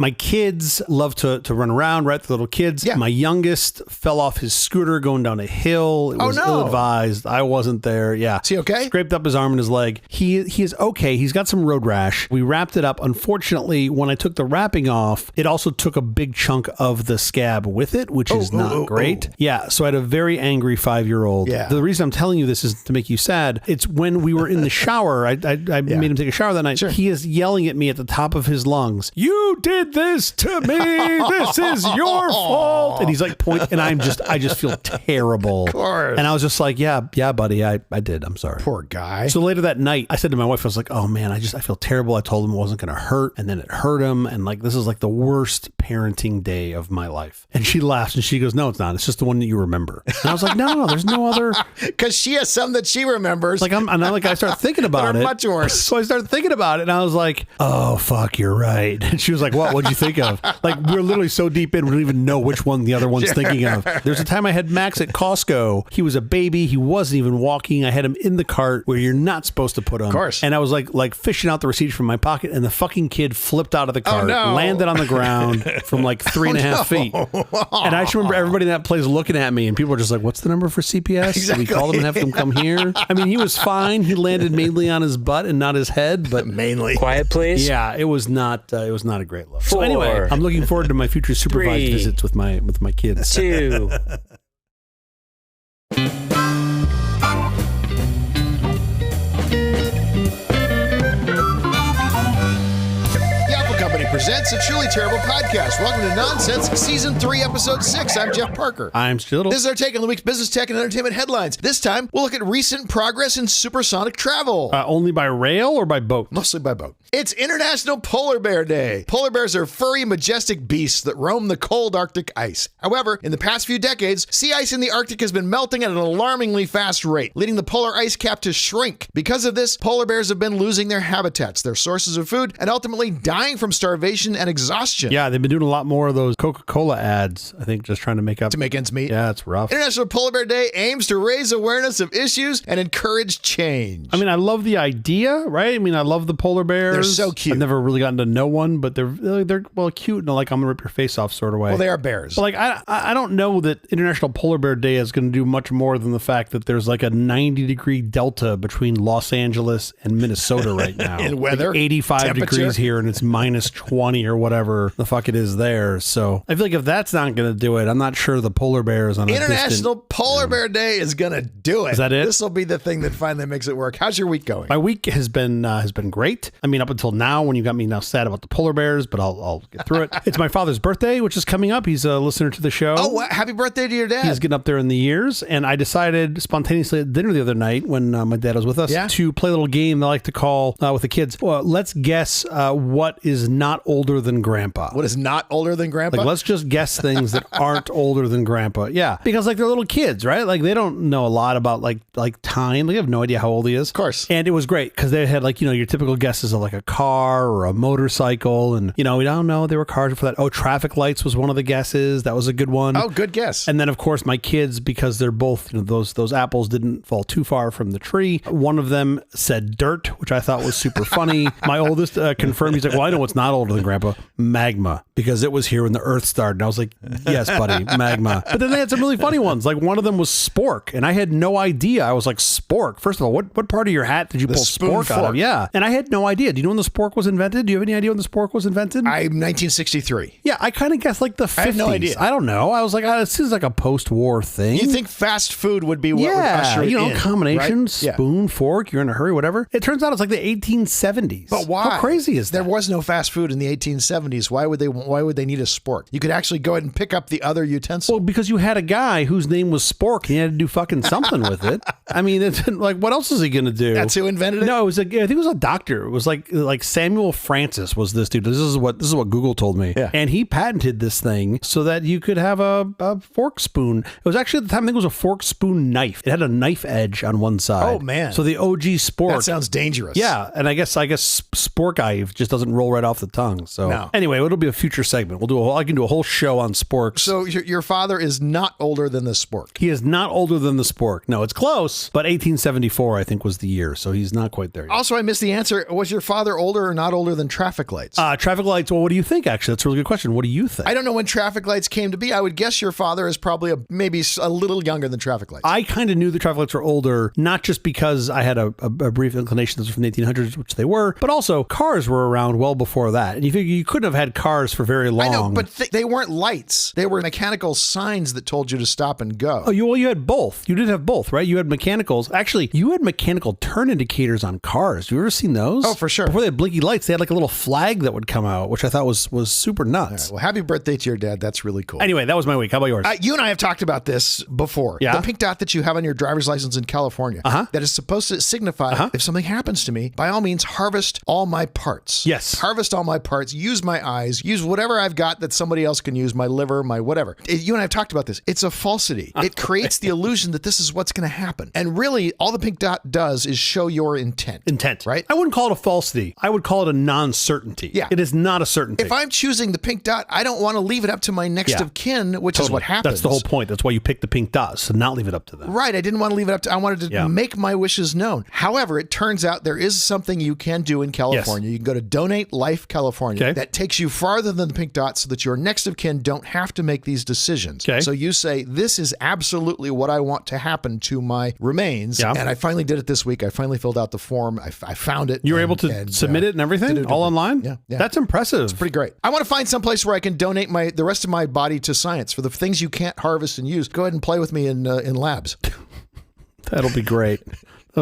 My kids love to run around, right? The little kids. Yeah. My youngest fell off his scooter going down a hill. It was ill-advised. I wasn't there. Yeah. Is he okay? Scraped up his arm and his leg. He is okay. He's got some road rash. We wrapped it up. Unfortunately, when I took the wrapping off, it also took a big chunk of the scab with it, which is not great. Yeah. So I had a very angry 5-year-old. Yeah. The reason I'm telling you this is to make you sad. It's when we were in the shower. I made him take a shower that night. Sure. He is yelling at me at the top of his lungs. You did this to me. This is your fault. And he's like and I just feel terrible. Of course. And I was just like, yeah, buddy, I did. I'm sorry. Poor guy. So later that night, I said to my wife, I was like, oh man, I feel terrible. I told him it wasn't going to hurt. And then it hurt him. And like, this is like the worst parenting day of my life. And she laughs and she goes, no, it's not. It's just the one that you remember. And I was like, no, there's no other. Because she has some that she remembers. Like I started thinking about it. Much worse. So I started thinking about it and I was like, oh, fuck, you're right. And she was like, what'd you think of? Like, we're literally so deep in, we don't even know which one the other one's thinking of. There's a time I had Max at Costco. He was a baby. He wasn't even walking. I had him in the cart where you're not supposed to put him. Of course. And I was like fishing out the receipt from my pocket and the fucking kid flipped out of the cart, landed on the ground from like 3.5 feet. And I just remember everybody in that place looking at me and people were just like, what's the number for CPS? Exactly. Did we call them and have them come here? I mean, he was fine. He landed mainly on his butt and not his head, but mainly. Quiet, please. Yeah, it was not a great look. So anyway, I'm looking forward to my future supervised visits with my kids. 2. Presents a truly terrible podcast. Welcome to Nonsense, Season 3, Episode 6. I'm Jeff Parker. I'm Stu Little. This is our take on the week's business, tech, and entertainment headlines. This time, we'll look at recent progress in supersonic travel. Only by rail or by boat? Mostly by boat. It's International Polar Bear Day. Polar bears are furry, majestic beasts that roam the cold Arctic ice. However, in the past few decades, sea ice in the Arctic has been melting at an alarmingly fast rate, leading the polar ice cap to shrink. Because of this, polar bears have been losing their habitats, their sources of food, and ultimately dying from starvation and exhaustion. Yeah, they've been doing a lot more of those Coca-Cola ads, I think, just trying to make ends meet. Yeah, it's rough. International Polar Bear Day aims to raise awareness of issues and encourage change. I mean, I love the idea, right? I mean, I love the polar bears. They're so cute. I've never really gotten to know one, but they're well cute in a, like, I'm gonna rip your face off sort of way. Well, they are bears. But like, I don't know that International Polar Bear Day is going to do much more than the fact that there's like a 90-degree delta between Los Angeles and Minnesota right now. In weather, like 85 degrees here, and it's minus 20 or whatever the fuck it is there. So I feel like if that's not going to do it, I'm not sure the polar bears on International Polar Bear Day is going to do it. Is that it? This will be the thing that finally makes it work. How's your week going? My week has been great. I mean, up until now, when you got me now sad about the polar bears, but I'll get through it. It's my father's birthday, which is coming up. He's a listener to the show. Oh, happy birthday to your dad. He's getting up there in the years, and I decided spontaneously at dinner the other night when my dad was with us to play a little game that I like to call with the kids. Well, let's guess what is not older than grandpa. What is not older than grandpa? Like, let's just guess things that aren't older than grandpa. Yeah, because like they're little kids, right? Like they don't know a lot about like time. They have no idea how old he is. Of course. And it was great because they had like, your typical guesses of like a car or a motorcycle, and we don't know they were cars for that. Oh, traffic lights was one of the guesses. That was a good one. Oh, good guess. And then of course my kids, because they're both those apples didn't fall too far from the tree. One of them said dirt, which I thought was super funny. My oldest confirmed. He's like, well, I know what's not older than grandpa. Magma, because it was here when the Earth started. And I was like, yes, buddy, magma. But then they had some really funny ones. Like one of them was spork, and I had no idea. I was like, spork. First of all, what part of your hat did you pull spork out of? Yeah, and I had no idea. Do you know when the spork was invented? Do you have any idea when the spork was invented? 1963. Yeah, I kind of guessed like the 50s. I have no idea. I don't know. I was like, this is like a post-war thing. You think fast food would be what would usher it in, combination, right? spoon, fork, you're in a hurry, whatever. It turns out it's like the 1870s. But why? How crazy is that? There was no fast food in the 1870s. Why would they need a spork? You could actually go ahead and pick up the other utensil. Well, because you had a guy whose name was Spork, and he had to do fucking something with it. I mean, it's like, what else is he going to do? That's who invented it? No, I think it was a doctor. It was like Samuel Francis was this dude. This is what Google told me. Yeah. And he patented this thing so that you could have a fork spoon. It was actually at the time, I think it was a fork spoon knife. It had a knife edge on one side. Oh, man. So the OG Spork. That sounds dangerous. Yeah. And I guess Spork just doesn't roll right off the tongue. So anyway, it'll be a future segment. I can do a whole show on sporks. So your father is not older than the spork. He is not older than the spork. No, it's close, but 1874 I think was the year, so he's not quite there yet. Also, I missed the answer. Was your father they're older or not older than traffic lights? Traffic lights. Well, what do you think? Actually, that's a really good question. What do you think? I don't know when traffic lights came to be. I would guess your father is probably maybe a little younger than traffic lights. I kind of knew the traffic lights were older, not just because I had a brief inclination those were from the 1800s, which they were, but also cars were around well before that. And you figure you couldn't have had cars for very long. I know, but they weren't lights. They were mechanical signs that told you to stop and go. Oh, you had both. You did have both, right? You had mechanicals. Actually, you had mechanical turn indicators on cars. Have you ever seen those? Oh, for sure. Before they had blinky lights, they had like a little flag that would come out, which I thought was super nuts. Right, well, happy birthday to your dad. That's really cool. Anyway, that was my week. How about yours? You and I have talked about this before. Yeah? The pink dot that you have on your driver's license in California that is supposed to signify if something happens to me, by all means, harvest all my parts. Yes. Harvest all my parts. Use my eyes. Use whatever I've got that somebody else can use, my liver, my whatever. You and I have talked about this. It's a falsity. It creates the illusion that this is what's going to happen. And really, all the pink dot does is show your intent. Right? I wouldn't call it a falsity. I would call it a non-certainty. Yeah. It is not a certainty. If I'm choosing the pink dot, I don't want to leave it up to my next of kin, which is what happens. That's the whole point. That's why you pick the pink dots, so not leave it up to them. Right. I didn't want to leave it up to, I wanted to make my wishes known. However, it turns out there is something you can do in California. You can go to Donate Life California. That takes you farther than the pink dot so that your next of kin don't have to make these decisions. So you say, this is absolutely what I want to happen to my remains. And I finally did it this week. I finally filled out the form. I found it. You were able to submit it and everything all online? Yeah. That's impressive. It's pretty great. I want to find some place where I can donate the rest of my body to science for the things you can't harvest and use. Go ahead and play with me in labs. That'll be great.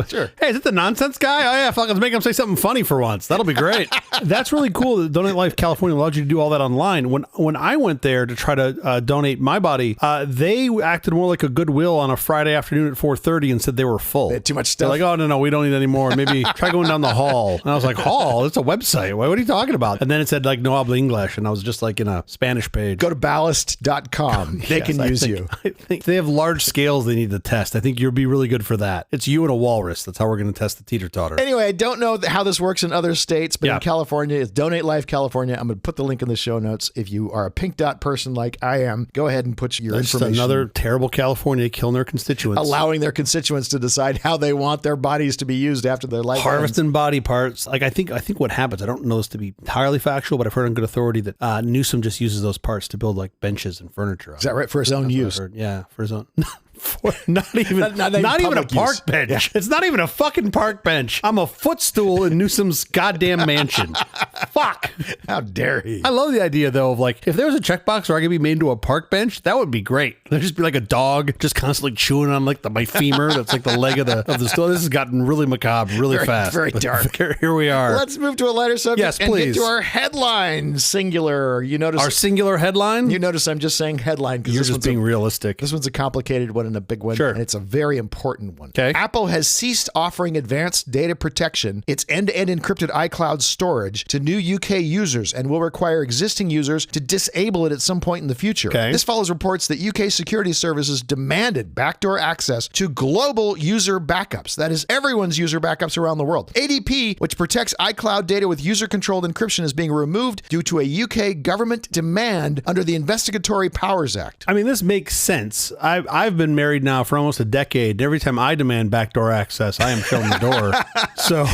Sure. Hey, is it the nonsense guy? Oh yeah, fuck, let's make him say something funny for once. That'll be great. That's really cool that Donate Life California allowed you to do all that online. When I went there to try to donate my body, they acted more like a Goodwill on a Friday afternoon at 4:30 and said they were full. They had too much stuff. They're like, oh no, we don't need any more. Maybe try going down the hall. And I was like, hall? It's a website. What are you talking about? And then it said like no habla English, and I was just like in a Spanish page. Go to ballast.com. They can use you. I think they have large scales they need to test. I think you'll be really good for that. It's you and a walrus. That's how we're going to test the teeter-totter. Anyway, I don't know how this works in other states, but in California, it's Donate Life California. I'm going to put the link in the show notes. If you are a pink dot person like I am, go ahead and put your information. Just another terrible California killing their constituents. Allowing their constituents to decide how they want their bodies to be used after their life Harvesting ends. Body parts. Like I think what happens, I don't know this to be entirely factual, but I've heard on good authority that Newsom just uses those parts to build like benches and furniture. Is that right? For his own use? Yeah, for his own. Not even a park bench. Yeah. It's not even a fucking park bench. I'm a footstool in Newsom's goddamn mansion. Fuck. How dare he? I love the idea though of like, if there was a checkbox where I could be made into a park bench, that would be great. There'd just be like a dog just constantly chewing on like my femur. That's like the leg of the stool. This has gotten really macabre, really fast. Very dark. Here we are. Let's move to a lighter subject. Yes, please. And get to our headline, singular. You notice our singular headline? You notice I'm just saying headline because you're just being realistic. This one's a complicated one and a big one. Sure. And it's a very important one. Okay. Apple has ceased offering advanced data protection, its end-to-end encrypted iCloud storage, to new UK users and will require existing users to disable it at some point in the future. Okay. This follows reports that UK security services demanded backdoor access to global user backups. That is everyone's user backups around the world. ADP, which protects iCloud data with user-controlled encryption, is being removed due to a UK government demand under the Investigatory Powers Act. I mean, this makes sense. I've been married now for almost a decade. Every time I demand backdoor access, I am showing the door. So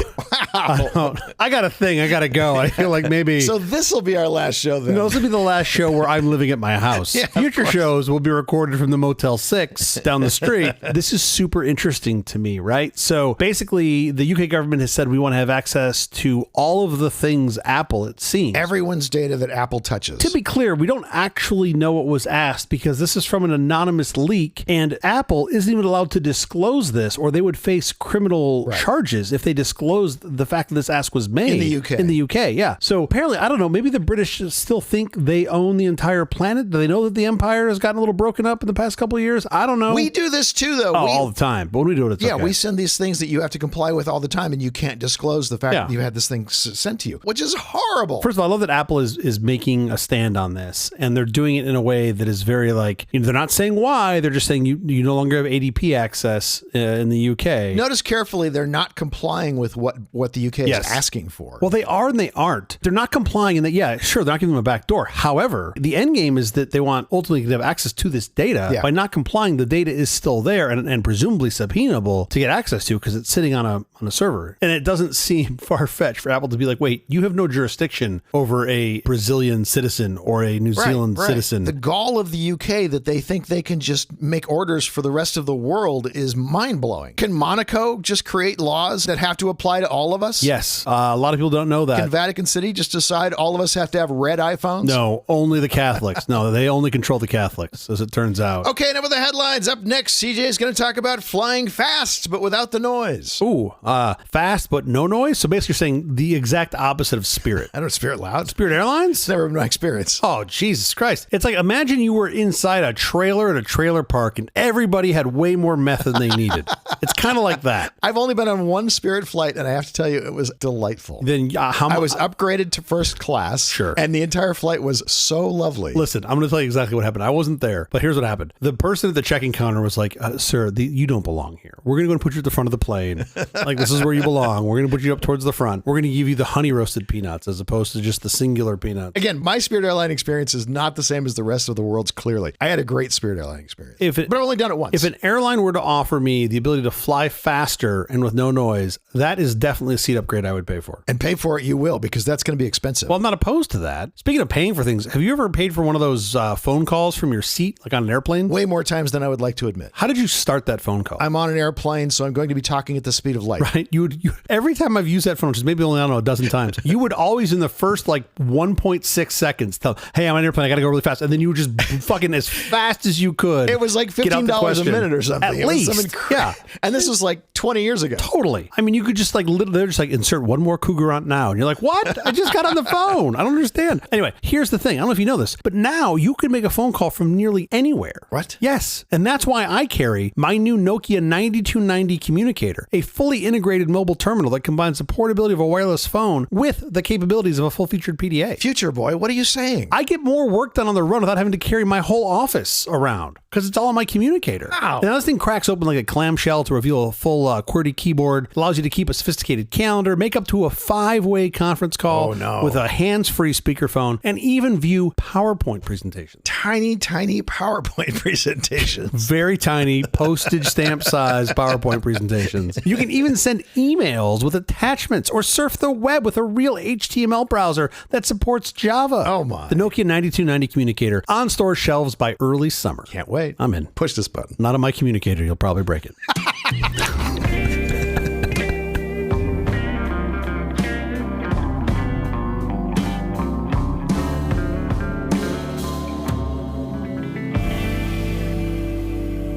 I got a thing. I got to go. I feel like maybe. So this will be our last show then. No, this will be the last show where I'm living at my house. Yeah, future shows will be recorded from the Motel 6 down the street. This is super interesting to me, right? So basically, the UK government has said we want to have access to all of the things Apple, it seems. Everyone's data that Apple touches. To be clear, we don't actually know what was asked because this is from an anonymous leak, and Apple isn't even allowed to disclose this, or they would face criminal charges if they disclosed the fact that this ask was made. In the UK. In the UK, yeah. So apparently, I don't know, maybe the British still think they own the entire planet. Do they know that the empire has gotten a little broken up in the past couple of years? I don't know. We do this too, though. All the time. But when we do it, it's okay. We send these things that you have to comply with all the time, and you can't disclose the fact that you had this thing sent to you, which is horrible. First of all, I love that Apple is making a stand on this, and they're doing it in a way that is very like, they're not saying why, they're just saying you no longer have ADP access in the UK. Notice carefully, they're not complying with what the UK is asking for. Well, they are and they aren't. They're not complying in that, yeah, sure, they're not giving them a back door. However, the end game is that they want ultimately to have access to this data. By not complying, the data is still there and presumably subpoenable to get access to because it's sitting on a server. And it doesn't seem far-fetched for Apple to be like, wait, you have no jurisdiction over a Brazilian citizen or a New Zealand citizen. The gall of the UK that they think they can just make orders for the rest of the world is mind-blowing. Can Monaco just create laws that have to apply to all of us? Yes. A lot of people don't know that. Can Vatican City just decide all of us have to have red iPhones? No, only the Catholics. No, they only control the Catholics, as it turns out. Okay, now with the headlines. Up next, CJ is going to talk about flying fast, but without the noise. Ooh, fast, but no noise? So basically you're saying the exact opposite of Spirit. I don't know, Spirit loud. Spirit Airlines? It's never been my experience. Oh, Jesus Christ. It's like, imagine you were inside a trailer at a trailer park and everybody had way more meth than they needed. It's kind of like that. I've only been on one Spirit flight, and I have to tell you, it was delightful. Then how much? I was upgraded to first class. Sure. And the entire flight was so lovely. Listen, I'm going to tell you exactly what happened. I wasn't there, but here's what happened. The person at the check-in counter was like, sir, you don't belong here. We're going to go and put you at the front of the plane. Like, this is where you belong. We're going to put you up towards the front. We're going to give you the honey roasted peanuts as opposed to just the singular peanuts. Again, my Spirit Airline experience is not the same as the rest of the world's, clearly. I had a great Spirit Airline experience. But I've only done it once. If an airline were to offer me the ability to fly faster and with no noise, that is definitely a seat upgrade I would pay for. And pay for it you will, because that's going to be expensive. Well, I'm not opposed to that. Speaking of paying for things, have you ever paid for one of those phone calls from your seat, like on an airplane? Way more times than I would like to admit. How did you start that phone call? I'm on an airplane, so I'm going to be talking at the speed of light. Right? You every time I've used that phone, which is maybe only, I don't know, a dozen times, you would always in the first like 1.6 seconds tell, hey, I'm on an airplane, I got to go really fast. And then you would just fucking as fast as you could. It was like $15 a minute or something. At least. Yeah. And this was like 20 years ago. Totally. I mean, you could just like, they're just like, insert one more cougar on now. And you're like, what? I just got on the phone. I don't understand. Anyway, here's the thing. I don't know if you know this, but now you can make a phone call from nearly anywhere. What? Yes. And that's why I carry my new Nokia 9290 Communicator, a fully integrated mobile terminal that combines the portability of a wireless phone with the capabilities of a full-featured PDA. Future boy, what are you saying? I get more work done on the run without having to carry my whole office around because it's all on my Communicator. Wow. Now, this thing cracks open like a clamshell to reveal a full QWERTY keyboard, allows you to keep a sophisticated calendar, make up to a 5-way conference call with a hands-free speakerphone, and even view PowerPoint presentations. Tiny PowerPoint presentations. Very tiny, postage stamp size PowerPoint presentations. You can even send emails with attachments or surf the web with a real HTML browser that supports Java. Oh my. The Nokia 9290 Communicator on store shelves by early summer. Can't wait. I'm in. Push this button. Not on my Communicator. You'll probably break it.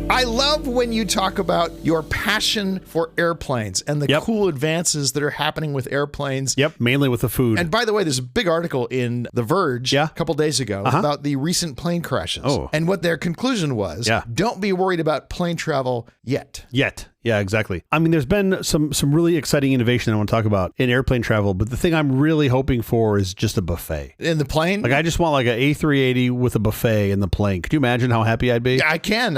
I love when you talk about your passion for airplanes and the cool advances that are happening with airplanes. Yep, mainly with the food. And by the way, there's a big article in The Verge a couple days ago about the recent plane crashes. And what their conclusion was, don't be worried about plane travel yet. Yeah, exactly. I mean, there's been some really exciting innovation I want to talk about in airplane travel, but the thing I'm really hoping for is just a buffet. In the plane? Like, I just want like an A380 with a buffet in the plane. Could you imagine how happy I'd be? Yeah, I can.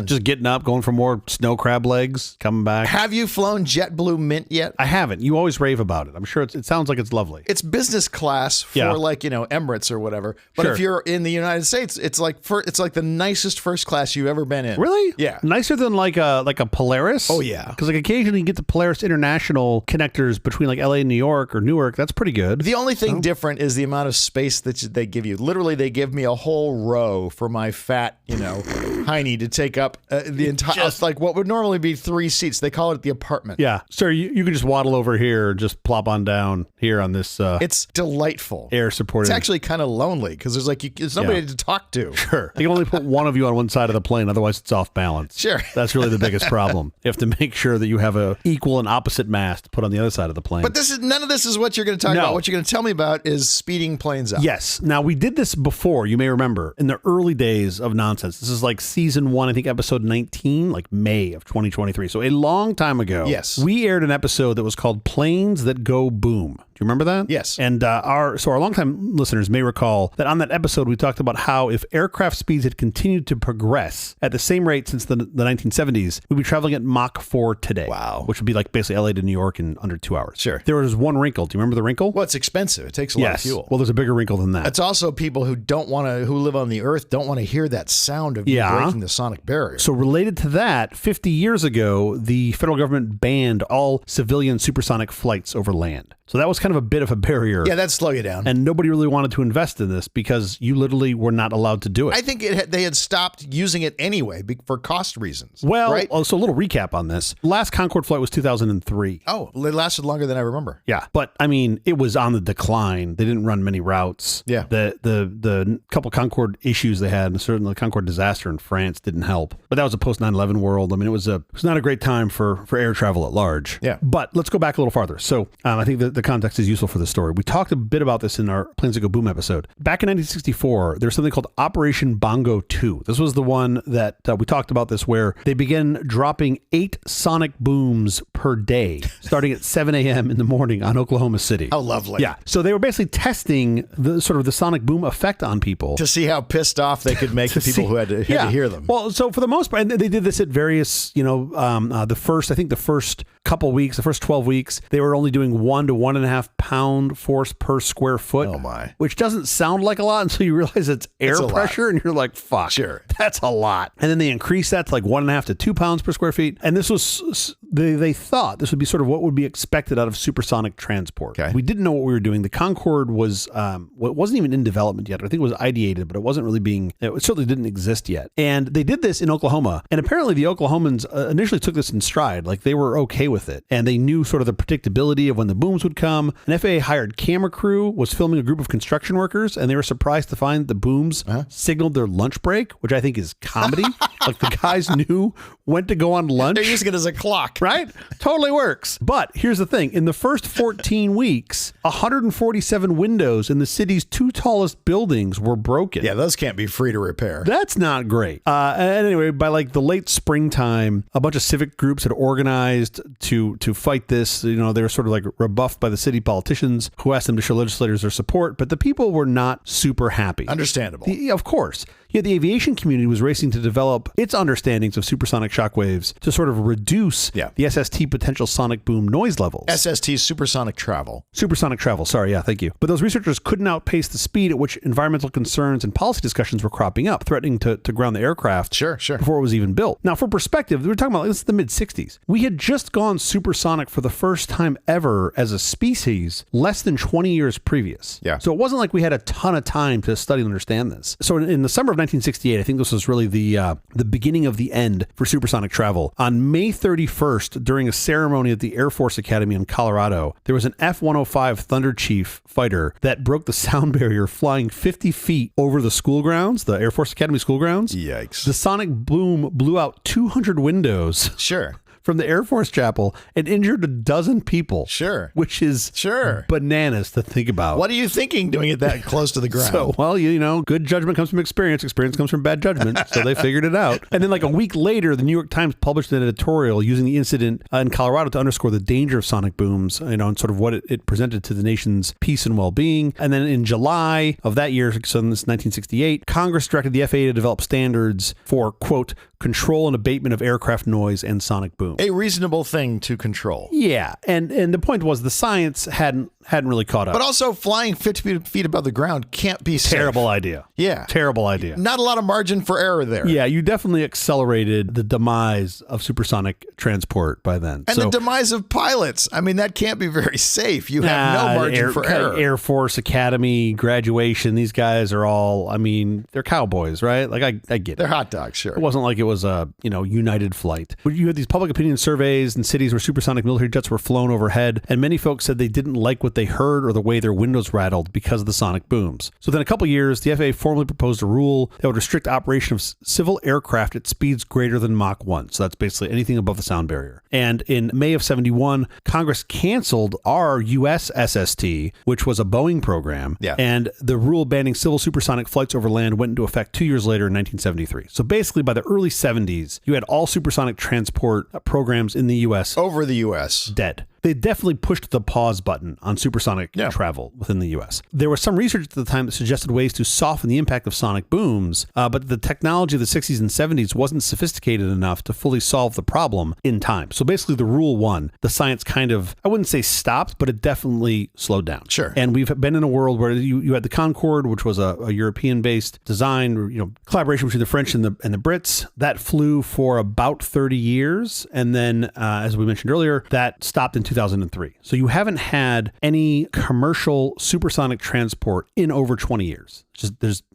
Just getting up, going for more snow crab legs, coming back. Have you flown JetBlue Mint yet? I haven't. You always rave about it. I'm sure it sounds like it's lovely. It's business class for like, Emirates or whatever. But if you're in the United States, it's like the nicest first class you've ever been in. Really? Yeah. Nicer than like a Polaris? Oh, yeah. Because like occasionally you get the Polaris International connectors between like LA and New York or Newark. That's pretty good. The only thing different is the amount of space that they give you. Literally, they give me a whole row for my fat, hiney to take up the entire, like what would normally be 3 seats. They call it the apartment. Yeah. So you can just waddle over here or just plop on down here on this. It's delightful. Air supported. It's actually kind of lonely because there's nobody to talk to. Sure. You can only put one of you on one side of the plane. Otherwise, it's off balance. Sure. That's really the biggest problem. You have to make sure that you have a equal and opposite mast put on the other side of the plane. But none of this is what you're going to talk about. What you're going to tell me about is speeding planes up. Yes. Now, we did this before, you may remember, in the early days of Nonsense. This is like season 1, I think episode 19, like May of 2023. So a long time ago. Yes. We aired an episode that was called Planes That Go Boom. Do you You remember that? Yes. And our longtime listeners may recall that on that episode, we talked about how if aircraft speeds had continued to progress at the same rate since the 1970s, we'd be traveling at Mach 4 today. Wow. Which would be like basically LA to New York in under 2 hours. Sure. There was one wrinkle. Do you remember the wrinkle? Well, it's expensive. It takes a lot of fuel. Well, there's a bigger wrinkle than that. It's also people who who live on the Earth don't want to hear that sound of you breaking the sonic barrier. So related to that, 50 years ago, the federal government banned all civilian supersonic flights over land. So that was kind of a bit of a barrier. Yeah, that'd slow you down. And nobody really wanted to invest in this because you literally were not allowed to do it. I think they had stopped using it anyway for cost reasons. Well, right? So a little recap on this. Last Concorde flight was 2003. Oh, it lasted longer than I remember. Yeah, but I mean, it was on the decline. They didn't run many routes. Yeah. The couple Concorde issues they had, and certainly the Concorde disaster in France didn't help. But that was a post 9/11 world. I mean, it was not a great time for air travel at large. Yeah. But let's go back a little farther. So I think the context is useful for the story. We talked a bit about this in our Planes That Go Boom episode. Back in 1964, there was something called Operation Bongo 2. This was the one that we talked about this, where they began dropping 8 sonic booms per day, starting at 7 a.m. in the morning on Oklahoma City. How lovely. Yeah. So they were basically testing the sonic boom effect on people. To see how pissed off they could make the people who had to hear them. Well, so for the most part, and they did this at various, the first couple weeks, the first 12 weeks, they were only doing 1 to 1.5 pound force per square foot. Oh my. Which doesn't sound like a lot until you realize it's air pressure and you're like, fuck. Sure. That's a lot. And then they increased that to like 1.5 to 2 pounds per square feet. And this was, they thought this would be sort of what would be expected out of supersonic transport. Okay. We didn't know what we were doing. The Concorde was, it wasn't even in development yet. I think it was ideated, but it wasn't really it certainly didn't exist yet. And they did this in Oklahoma. And apparently the Oklahomans initially took this in stride. Like they were okay with it. And they knew sort of the predictability of when the booms would come. An FAA hired camera crew was filming a group of construction workers, and they were surprised to find the booms signaled their lunch break, which I think is comedy. Like the guys knew when to go on lunch. They're using it as a clock. Right? Totally works. But here's the thing. In the first 14 weeks, 147 windows in the city's 2 tallest buildings were broken. Yeah, those can't be free to repair. That's not great. And anyway, by like the late springtime, a bunch of civic groups had organized to fight this. They were sort of like rebuffed by the city politicians who asked them to show legislators their support, but the people were not super happy. Understandable. Of course. Yeah, the aviation community was racing to develop its understandings of supersonic shockwaves to sort of reduce the SST potential sonic boom noise levels. SST, supersonic travel. Supersonic travel, sorry, yeah, thank you. But those researchers couldn't outpace the speed at which environmental concerns and policy discussions were cropping up, threatening to ground the aircraft before it was even built. Now, for perspective, we're talking about this is the mid-60s. We had just gone supersonic for the first time ever as a species less than 20 years previous. Yeah. So it wasn't like we had a ton of time to study and understand this. So in the summer of 1968, I think this was really the beginning of the end for supersonic travel. On May 31st, during a ceremony at the Air Force Academy in Colorado, there was an F-105 Thunder Chief fighter that broke the sound barrier flying 50 feet over the school grounds, the Air Force Academy school grounds. Yikes. The sonic boom blew out 200 windows. Sure. From the Air Force Chapel and injured a dozen people. Sure. Which is bananas to think about. What are you thinking doing it that close to the ground? So, well, good judgment comes from experience. Experience comes from bad judgment. So they figured it out. And then like a week later, the New York Times published an editorial using the incident in Colorado to underscore the danger of sonic booms, and sort of what it presented to the nation's peace and well-being. And then in July of that year, so in this 1968, Congress directed the FAA to develop standards for, quote, control and abatement of aircraft noise and sonic boom. A reasonable thing to control. Yeah, and the point was the science hadn't really caught up. But also flying 50 feet above the ground can't be safe. Terrible idea. Yeah. Terrible idea. Not a lot of margin for error there. Yeah, you definitely accelerated the demise of supersonic transport by then. And the demise of pilots. I mean, that can't be very safe. You have no margin for error. Air Force Academy graduation, these guys are all, they're cowboys, right? Like, I get it. They're hot dogs, sure. It wasn't like it was a, United flight. But you had these public opinion surveys in cities where supersonic military jets were flown overhead, and many folks said they didn't like what they heard or the way their windows rattled because of the sonic booms. So within a couple years, the FAA formally proposed a rule that would restrict operation of civil aircraft at speeds greater than Mach 1. So that's basically anything above the sound barrier. And in May of 71, Congress canceled our U.S. SST, which was a Boeing program. Yeah. And the rule banning civil supersonic flights over land went into effect 2 years later in 1973. So basically by the early 70s, you had all supersonic transport programs in the U.S. over the U.S. dead. they definitely pushed the pause button on supersonic travel within the U.S. There was some research at the time that suggested ways to soften the impact of sonic booms, but the technology of the 60s and 70s wasn't sophisticated enough to fully solve the problem in time. So basically the rule one, the science kind of, I wouldn't say stopped, but it definitely slowed down. Sure. And we've been in a world where you had the Concorde, which was a European-based design, collaboration between the French and the Brits. That flew for about 30 years. And then, as we mentioned earlier, that stopped in 2003. So you haven't had any commercial supersonic transport in over 20 years.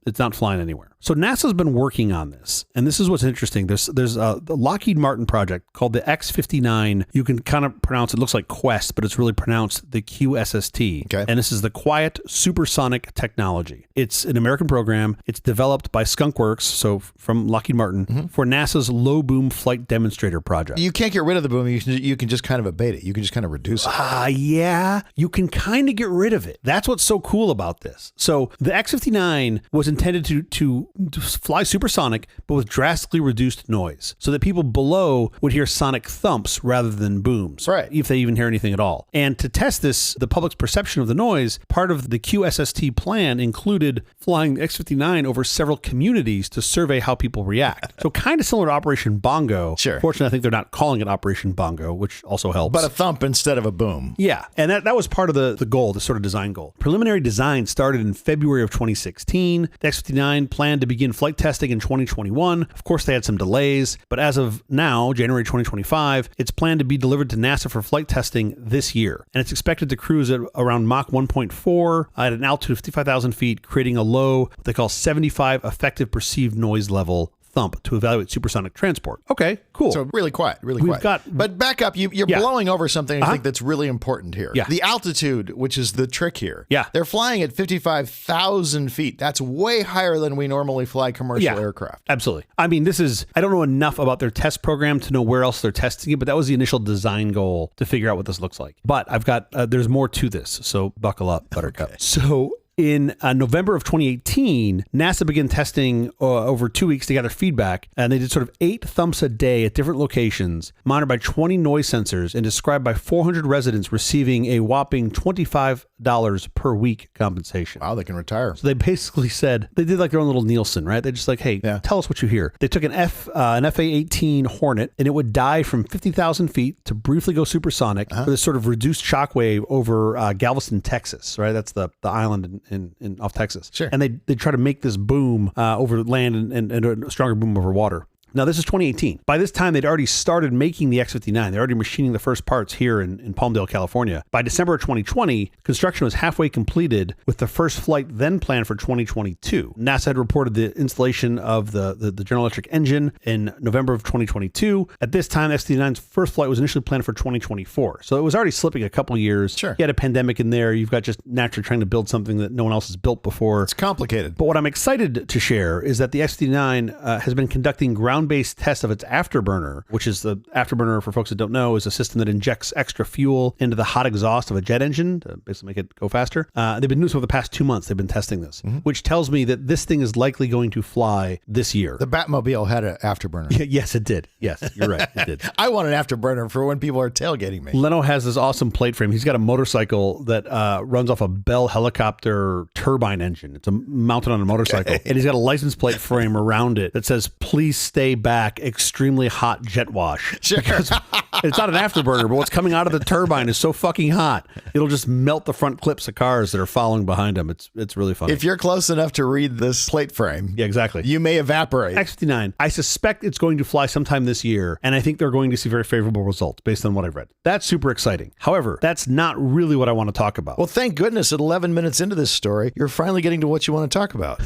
It's not flying anywhere. So NASA's been working on this, and this is what's interesting. There's a Lockheed Martin project called the X-59. You can kind of pronounce it, looks like QueSST, but it's really pronounced the QueSST. Okay. And this is the Quiet Supersonic Technology. It's an American program. It's developed by Skunk Works, so from Lockheed Martin, for NASA's Low Boom Flight Demonstrator project. You can't get rid of the boom. You can just kind of abate it. You can just kind of reduce it. Yeah. You can kind of get rid of it. That's what's so cool about this. So the X-59 was intended to fly supersonic, but with drastically reduced noise, so that people below would hear sonic thumps rather than booms, right? If they even hear anything at all. And to test this, the public's perception of the noise, part of the QueSST plan included flying the X-59 over several communities to survey how people react. So kind of similar to Operation Bongo. Sure. Fortunately, I think they're not calling it Operation Bongo, which also helps. But a thump instead of a boom. Yeah, and that was part of the goal, the sort of design goal. Preliminary design started in February of 2016. The X-59 planned to begin flight testing in 2021. Of course, they had some delays, but as of now, January 2025, it's planned to be delivered to NASA for flight testing this year. And it's expected to cruise at around Mach 1.4 at an altitude of 55,000 feet, creating a low, what they call 75 effective perceived noise level thump to evaluate supersonic transport. Okay, cool. So really quiet, really quiet. But back up, you're blowing over something I think that's really important here. Yeah. The altitude, which is the trick here. Yeah. They're flying at 55,000 feet. That's way higher than we normally fly commercial aircraft. Absolutely. I mean, I don't know enough about their test program to know where else they're testing it, but that was the initial design goal to figure out what this looks like. But I've got, there's more to this, so buckle up, Buttercup. Okay. So in November of 2018, NASA began testing over 2 weeks to gather feedback, and they did sort of 8 thumps a day at different locations, monitored by 20 noise sensors, and described by 400 residents receiving a whopping $25 per week compensation. Wow, they can retire. So they basically said, they did like their own little Nielsen, right? They're just like, hey, tell us what you hear. They took an FA-18 Hornet, and it would dive from 50,000 feet to briefly go supersonic with this sort of reduced shock wave over Galveston, Texas, right? That's the island in off Texas. Sure. And they try to make this boom over land and a stronger boom over water. Now, this is 2018. By this time, they'd already started making the X-59. They're already machining the first parts here in Palmdale, California. By December of 2020, construction was halfway completed, with the first flight then planned for 2022. NASA had reported the installation of the General Electric engine in November of 2022. At this time, X-59's first flight was initially planned for 2024. So it was already slipping a couple years. Sure. You had a pandemic in there. You've got just naturally trying to build something that no one else has built before. It's complicated. But what I'm excited to share is that the X-59 has been conducting ground-based test of its afterburner, which is the afterburner, for folks that don't know, is a system that injects extra fuel into the hot exhaust of a jet engine to basically make it go faster. They've been doing this for the past 2 months. They've been testing this, which tells me that this thing is likely going to fly this year. The Batmobile had an afterburner. Yes, it did. Yes, you're right. It did. I want an afterburner for when people are tailgating me. Leno has this awesome plate frame. He's got a motorcycle that runs off a Bell helicopter turbine engine. It's mounted on a motorcycle. Okay. And he's got a license plate frame around it that says, "Please stay back, extremely hot jet wash." Sure. Because it's not an afterburner, but what's coming out of the turbine is so fucking hot, it'll just melt the front clips of cars that are following behind them. It's really funny. If you're close enough to read this plate frame, yeah, exactly, you may evaporate. X-59, I suspect it's going to fly sometime this year, and I think they're going to see very favorable results based on what I've read. That's super exciting. However, that's not really what I want to talk about. Well, thank goodness at 11 minutes into this story, you're finally getting to what you want to talk about.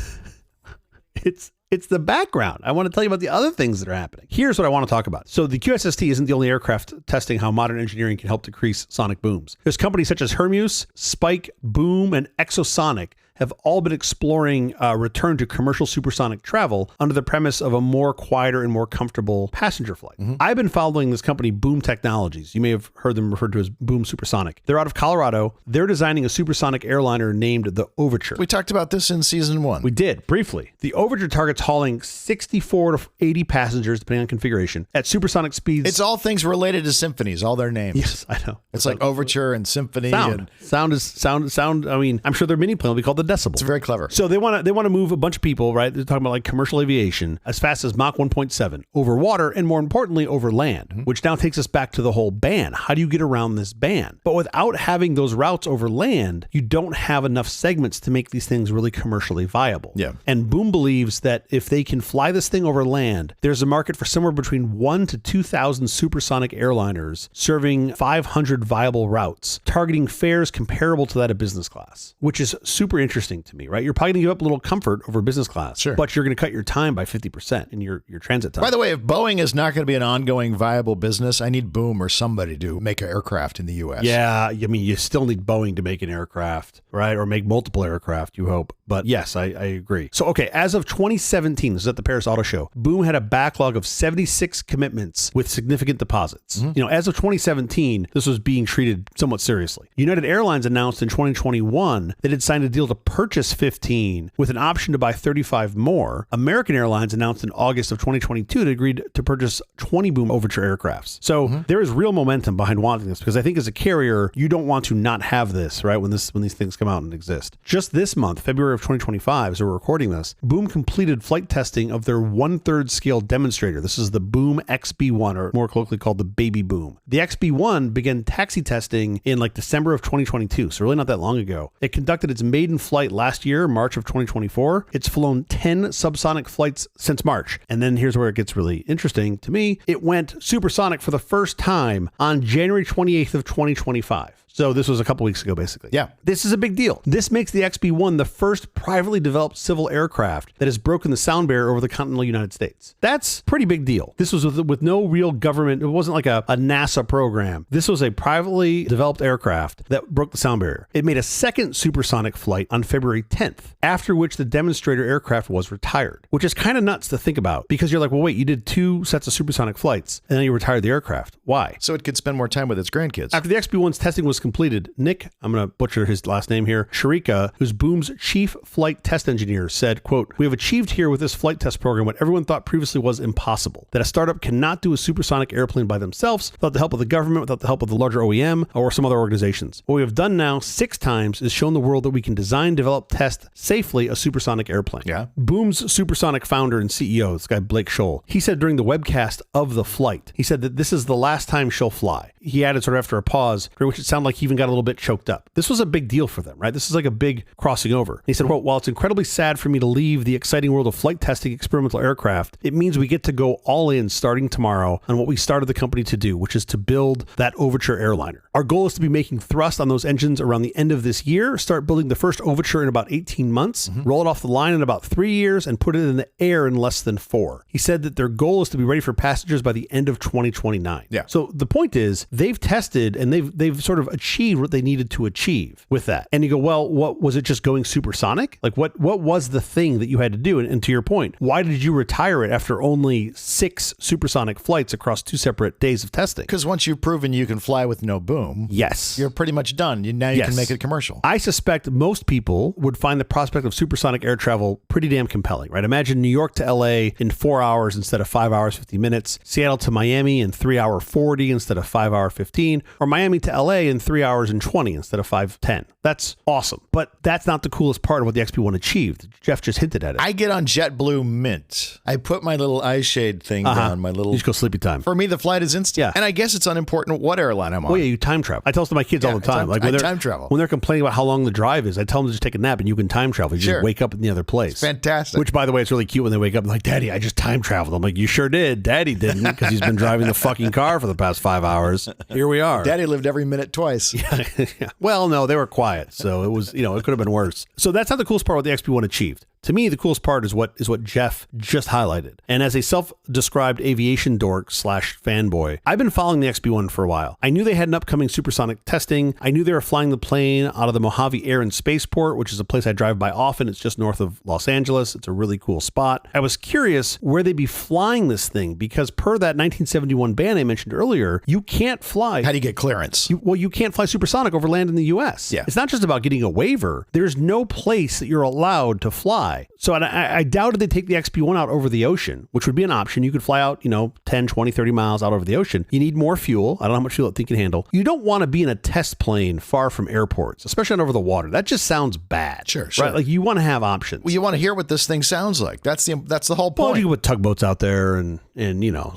It's the background. I want to tell you about the other things that are happening. Here's what I want to talk about. So the QueSST isn't the only aircraft testing how modern engineering can help decrease sonic booms. There's companies such as Hermeus, Spike, Boom, and Exosonic have all been exploring return to commercial supersonic travel under the premise of a more quieter and more comfortable passenger flight. I've been following this company, Boom Technologies. You may have heard them referred to as Boom Supersonic. They're out of Colorado. They're designing a supersonic airliner named the Overture. We talked about this in season 1. We did, briefly. The Overture targets hauling 64 to 80 passengers, depending on configuration, at supersonic speeds. It's all things related to symphonies, all their names. Yes, I know. It's like Overture and Symphony. Sound. I mean, I'm sure their mini plane will be called the Decibel. It's very clever. So they want to move a bunch of people, right? They're talking about like commercial aviation as fast as Mach 1.7 over water and more importantly over land, which now takes us back to the whole ban. How do you get around this ban? But without having those routes over land, you don't have enough segments to make these things really commercially viable. Yeah. And Boom believes that if they can fly this thing over land, there's a market for somewhere between 1,000 to 2,000 supersonic airliners serving 500 viable routes, targeting fares comparable to that of business class, which is super interesting to me, right? You're probably going to give up a little comfort over business class, sure, but you're going to cut your time by 50% in your transit time. By the way, if Boeing is not going to be an ongoing viable business, I need Boom or somebody to make an aircraft in the U.S. Yeah, I mean, you still need Boeing to make an aircraft, right? Or make multiple aircraft, you hope. But yes, I agree. So, okay, as of 2017, this is at the Paris Auto Show, Boom had a backlog of 76 commitments with significant deposits. As of 2017, this was being treated somewhat seriously. United Airlines announced in 2021 that it had signed a deal to purchase 15 with an option to buy 35 more. American Airlines announced in August of 2022 that it agreed to purchase 20 Boom Overture aircrafts. So there is real momentum behind wanting this, because I think as a carrier, you don't want to not have this, right? When these things come out and exist. Just this month, February of 2025, as we're recording this, Boom completed flight testing of their 1/3 scale demonstrator. This is the Boom XB1, or more colloquially called the Baby Boom. The XB1 began taxi testing in like December of 2022, so really not that long ago. It conducted its maiden flight last year, March of 2024. It's flown 10 subsonic flights since March. And then here's where it gets really interesting to me. It went supersonic for the first time on January 28th of 2025. So this was a couple weeks ago, basically. Yeah. This is a big deal. This makes the XB-1 the first privately developed civil aircraft that has broken the sound barrier over the continental United States. That's a pretty big deal. This was with no real government. It wasn't like a NASA program. This was a privately developed aircraft that broke the sound barrier. It made a second supersonic flight on February 10th, after which the demonstrator aircraft was retired, which is kind of nuts to think about, because you're like, well, wait, you did 2 sets of supersonic flights and then you retired the aircraft. Why? So it could spend more time with its grandkids. After the XB-1's testing was completed, Nick, I'm going to butcher his last name here, Sharika, who's Boom's chief flight test engineer, said, quote, "We have achieved here with this flight test program what everyone thought previously was impossible, that a startup cannot do a supersonic airplane by themselves without the help of the government, without the help of the larger OEM or some other organizations. What we have done now 6 times is shown the world that we can design, develop, test safely a supersonic airplane." Yeah. Boom's supersonic founder and CEO, this guy Blake Scholl, he said during the webcast of the flight, he said that this is the last time she'll fly. He added sort of after a pause, during which it sounded like he even got a little bit choked up. This was a big deal for them, right? This is like a big crossing over. He said, quote, "While it's incredibly sad for me to leave the exciting world of flight testing experimental aircraft, it means we get to go all in starting tomorrow on what we started the company to do, which is to build that Overture airliner. Our goal is to be making thrust on those engines around the end of this year, start building the first Overture in about 18 months, roll it off the line in about 3 years, and put it in the air in less than 4. He said that their goal is to be ready for passengers by the end of 2029. Yeah. So the point is, they've tested and they've sort of achieved what they needed to achieve with that. And you go, well, what was it, just going supersonic? Like what was the thing that you had to do? And to your point, why did you retire it after only 6 supersonic flights across 2 separate days of testing? Because once you've proven you can fly with no boom, yes, you're pretty much done. Now you can make it commercial. I suspect most people would find the prospect of supersonic air travel pretty damn compelling, right? Imagine New York to LA in 4 hours instead of 5 hours, 50 minutes, Seattle to Miami in 3 hour 40 instead of 5 hour 15, or Miami to LA in 3 hours and 20 instead of 5:10. That's awesome. But that's not the coolest part of what the XB1 achieved. Jeff just hinted at it. I get on JetBlue Mint. I put my little eye shade thing down, my little... You just go sleepy time. For me, the flight is instant. Yeah. And I guess it's unimportant what airline I'm on. Well, yeah, you time travel. I tell this to my kids all the time. I time travel. When they're complaining about how long the drive is, I tell them to just take a nap and you can time travel. You just wake up in the other place. It's fantastic. Which, by the way, it's really cute when they wake up and like, "Daddy, I just time traveled." I'm like, "You sure did." Daddy didn't, because he's been driving the fucking car for the past 5 hours. Here we are. Daddy lived every minute twice. Yeah. Well, no, they were quiet. So it was, it could have been worse. So that's not the coolest part of what the XB1 achieved. To me, the coolest part is what Jeff just highlighted. And as a self-described aviation dork / fanboy, I've been following the XB1 for a while. I knew they had an upcoming supersonic testing. I knew they were flying the plane out of the Mojave Air and Spaceport, which is a place I drive by often. It's just north of Los Angeles. It's a really cool spot. I was curious where they'd be flying this thing because per that 1971 ban I mentioned earlier, you can't fly. How do you get clearance? You can't fly supersonic over land in the U.S. Yeah. It's not just about getting a waiver. There's no place that you're allowed to fly. So I doubted they'd take the XB1 out over the ocean, which would be an option. You could fly out, 10, 20, 30 miles out over the ocean. You need more fuel. I don't know how much fuel that thing can handle. You don't want to be in a test plane far from airports, especially not over the water. That just sounds bad. Sure. Right? Like you want to have options. Well, you want to hear what this thing sounds like. That's the whole point. Well, you can put tugboats out there and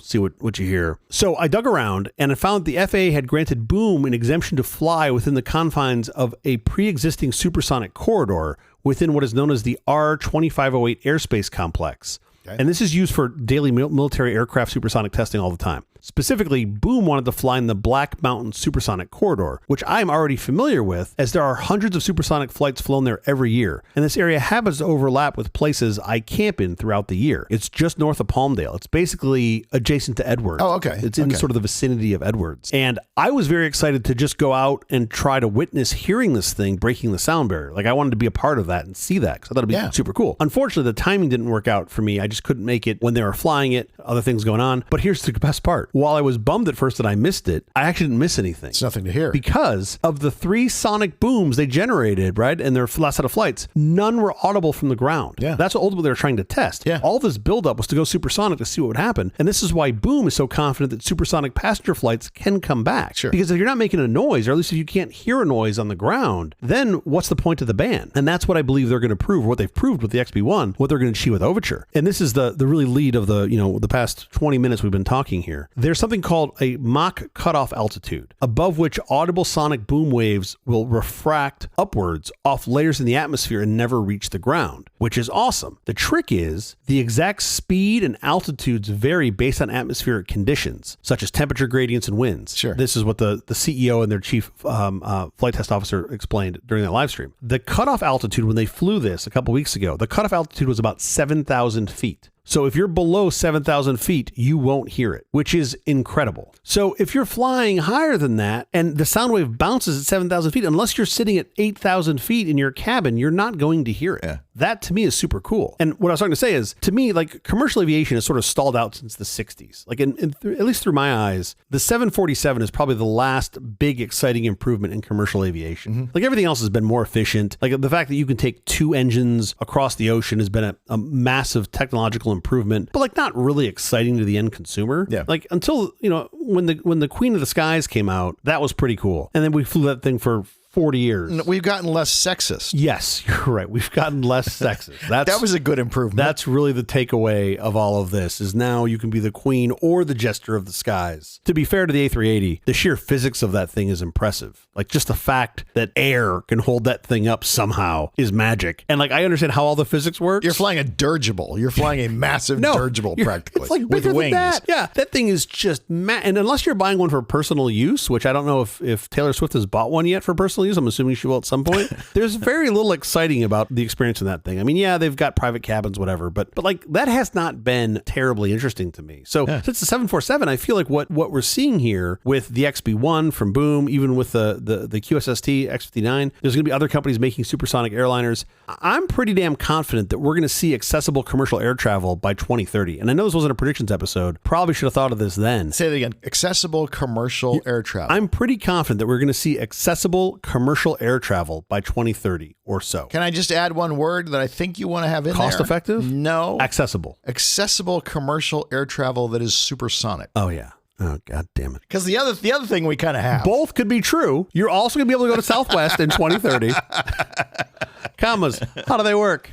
see what you hear. So I dug around and I found the FAA had granted Boom an exemption to fly within the confines of a pre-existing supersonic corridor within what is known as the R-2508 airspace complex. Okay. And this is used for daily military aircraft supersonic testing all the time. Specifically, Boom wanted to fly in the Black Mountain Supersonic Corridor, which I'm already familiar with, as there are hundreds of supersonic flights flown there every year. And this area happens to overlap with places I camp in throughout the year. It's just north of Palmdale. It's basically adjacent to Edwards. Oh, okay. It's in sort of the vicinity of Edwards. And I was very excited to just go out and try to witness hearing this thing breaking the sound barrier. Like I wanted to be a part of that and see that because I thought it'd be super cool. Unfortunately, the timing didn't work out for me. I just couldn't make it when they were flying it, other things going on. But here's the best part. While I was bummed at first that I missed it, I actually didn't miss anything. It's nothing to hear. Because of the 3 sonic booms they generated, right, in their last set of flights, none were audible from the ground. Yeah. That's what ultimately they were trying to test. Yeah. All this buildup was to go supersonic to see what would happen. And this is why Boom is so confident that supersonic passenger flights can come back. Sure. Because if you're not making a noise, or at least if you can't hear a noise on the ground, then what's the point of the ban? And that's what I believe they're going to prove, or what they've proved with the XB1, what they're going to achieve with Overture. And this is the really lead of the past 20 minutes we've been talking here. There's something called a Mach cutoff altitude, above which audible sonic boom waves will refract upwards off layers in the atmosphere and never reach the ground, which is awesome. The trick is the exact speed and altitudes vary based on atmospheric conditions, such as temperature gradients and winds. Sure. This is what the CEO and their chief flight test officer explained during that live stream. The cutoff altitude, when they flew this a couple weeks ago, the cutoff altitude was about 7,000 feet. So if you're below 7,000 feet, you won't hear it, which is incredible. So if you're flying higher than that and the sound wave bounces at 7,000 feet, unless you're sitting at 8,000 feet in your cabin, you're not going to hear it. Yeah. That to me is super cool. And what I was trying to say is, to me, like commercial aviation has sort of stalled out since the 60s. Like at least through my eyes, the 747 is probably the last big exciting improvement in commercial aviation. Mm-hmm. Like everything else has been more efficient. Like the fact that you can take 2 engines across the ocean has been a massive technological improvement, but like not really exciting to the end consumer. Yeah. Like until, when the Queen of the Skies came out, that was pretty cool. And then we flew that thing for 40 years. We've gotten less sexist. Yes, you're right. We've gotten less sexist. That was a good improvement. That's really the takeaway of all of this, is now you can be the queen or the jester of the skies. To be fair to the A380, the sheer physics of that thing is impressive. Like just the fact that air can hold that thing up somehow is magic. And like I understand how all the physics works. You're flying a dirigible. You're flying a massive dirigible practically. It's like with bigger wings. than that. Yeah, that thing is just and unless you're buying one for personal use, which I don't know if Taylor Swift has bought one yet for personal use, I'm assuming she will at some point. There's very little exciting about the experience in that thing. I mean, yeah, they've got private cabins, whatever, but like that has not been terribly interesting to me. So since the 747, I feel like what we're seeing here with the XB1 from Boom, even with the QueSST X59, there's going to be other companies making supersonic airliners. I'm pretty damn confident that we're going to see accessible commercial air travel by 2030. And I know this wasn't a predictions episode. Probably should have thought of this then. Say that again. Accessible commercial air travel. I'm pretty confident that we're going to see accessible commercial air travel by 2030 or so. Can I just add one word that I think you want to have in there? Cost effective? No. Accessible. Accessible commercial air travel that is supersonic. Oh, yeah. Oh, God damn it. Because the other thing we kind of have. Both could be true. You're also going to be able to go to Southwest in 2030. Commas. How do they work?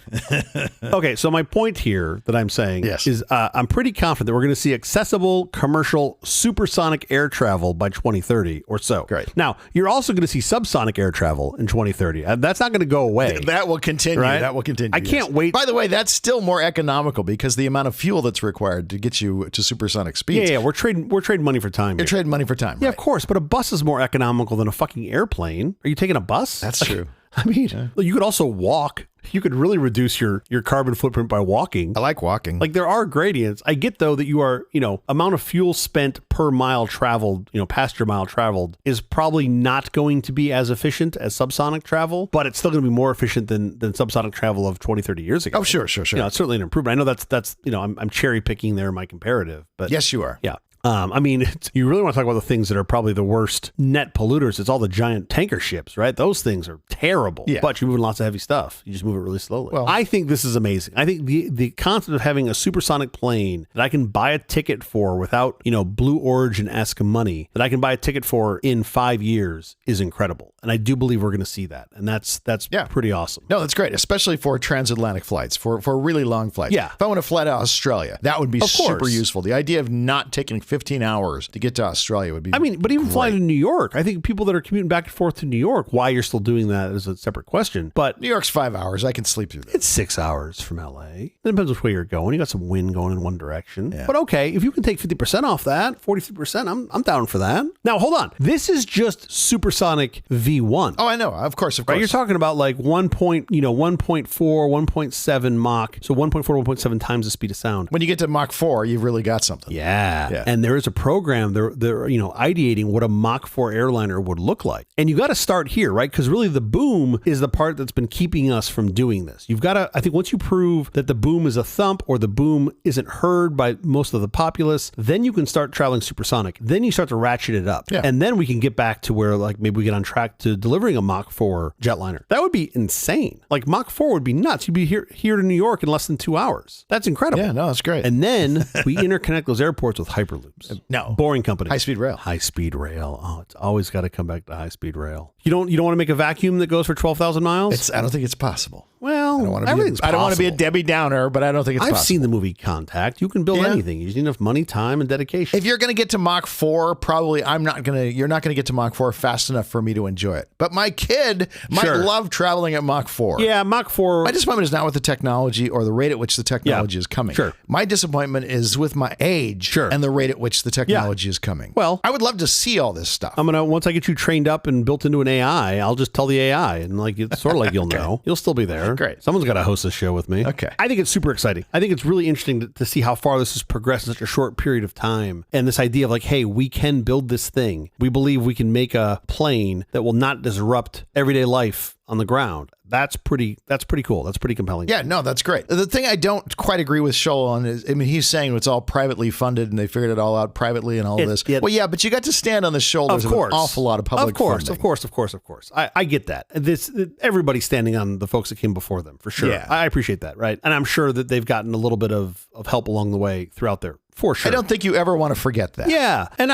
Okay, so my point here that I'm saying is I'm pretty confident that we're going to see accessible commercial supersonic air travel by 2030 or so. Great. Now, you're also going to see subsonic air travel in 2030. That's not going to go away. That will continue. Right? That will continue. I can't wait. By the way, that's still more economical because the amount of fuel that's required to get you to supersonic speeds. Yeah, we're trading money for time. You're trading money for time. Yeah, right. of course. But a bus is more economical than a fucking airplane. Are you taking a bus? That's true. I mean, you could also walk. You could really reduce your carbon footprint by walking. I like walking. Like there are gradients. I get though that you are, amount of fuel spent per mile traveled, passenger mile traveled is probably not going to be as efficient as subsonic travel, but it's still going to be more efficient than subsonic travel of 20, 30 years ago. Oh, sure. It's certainly an improvement. I know that's I'm cherry picking there in my comparative, but yes, you are. Yeah. I mean, you really want to talk about the things that are probably the worst net polluters. It's all the giant tanker ships, right? Those things are terrible, but you're moving lots of heavy stuff. You just move it really slowly. Well, I think this is amazing. I think the concept of having a supersonic plane that I can buy a ticket for without, Blue Origin-esque money, that I can buy a ticket for in 5 years is incredible. And I do believe we're going to see that. And that's pretty awesome. No, that's great, especially for transatlantic flights, for really long flights. Yeah. If I want to fly to Australia, that would be super useful. The idea of not taking 15 hours to get to Australia would be but even flying to New York, I think people that are commuting back and forth to New York, why you're still doing that is a separate question. But New York's 5 hours. I can sleep through that. It's 6 hours from LA. It depends which way you're going. You got some wind going in one direction. Yeah. But okay, if you can take 50% off that, 43%, I'm down for that. Now, hold on. This is just supersonic V1. Oh, I know. Of course. Right? You're talking about like 1.4, 1.7 Mach. So 1.4, 1.7 times the speed of sound. When you get to Mach 4, you've really got something. Yeah. And there is a program, they're ideating what a Mach 4 airliner would look like. And you got to start here, right? Because really the boom is the part that's been keeping us from doing this. You've got to, I think once you prove that the boom is a thump or the boom isn't heard by most of the populace, then you can start traveling supersonic. Then you start to ratchet it up. Yeah. And then we can get back to where like maybe we get on track to delivering a Mach 4 jetliner. That would be insane. Like Mach 4 would be nuts. You'd be here to New York in less than 2 hours. That's incredible. Yeah, no, that's great. And then we interconnect those airports with hyperloops. No. Boring company. High-speed rail. High-speed rail. Oh, it's always got to come back to high-speed rail. You don't want to make a vacuum that goes for 12,000 miles? I don't think it's possible. Well, I don't want to be a Debbie Downer, but I don't think it's possible. I've seen the movie Contact. You can build anything. You just need enough money, time, and dedication. If you're going to get to Mach 4, probably you're not going to get to Mach 4 fast enough for me to enjoy it. But my kid might love traveling at Mach 4. Yeah, Mach 4. My disappointment is not with the technology or the rate at which the technology is coming. Sure. My disappointment is with my age and the rate at which the technology is coming. Well, I would love to see all this stuff. Once I get you trained up and built into an AI, I'll just tell the AI and it's sort of like you'll know. You'll still be there. Great. Someone's got to host this show with me. Okay. I think it's super exciting. I think it's really interesting to see how far this has progressed in such a short period of time. And this idea of like, hey, we can build this thing. We believe we can make a plane that will not disrupt everyday life on the ground. That's pretty cool. That's pretty compelling. Yeah, no, that's great. The thing I don't quite agree with Scholl on is, he's saying it's all privately funded and they figured it all out privately and all of this. Well, yeah, but you got to stand on the shoulders of an awful lot of public funding. Of course. I get that. Everybody's standing on the folks that came before them, for sure. Yeah. I appreciate that, right? And I'm sure that they've gotten a little bit of help along the way throughout there, for sure. I don't think you ever want to forget that. Yeah, and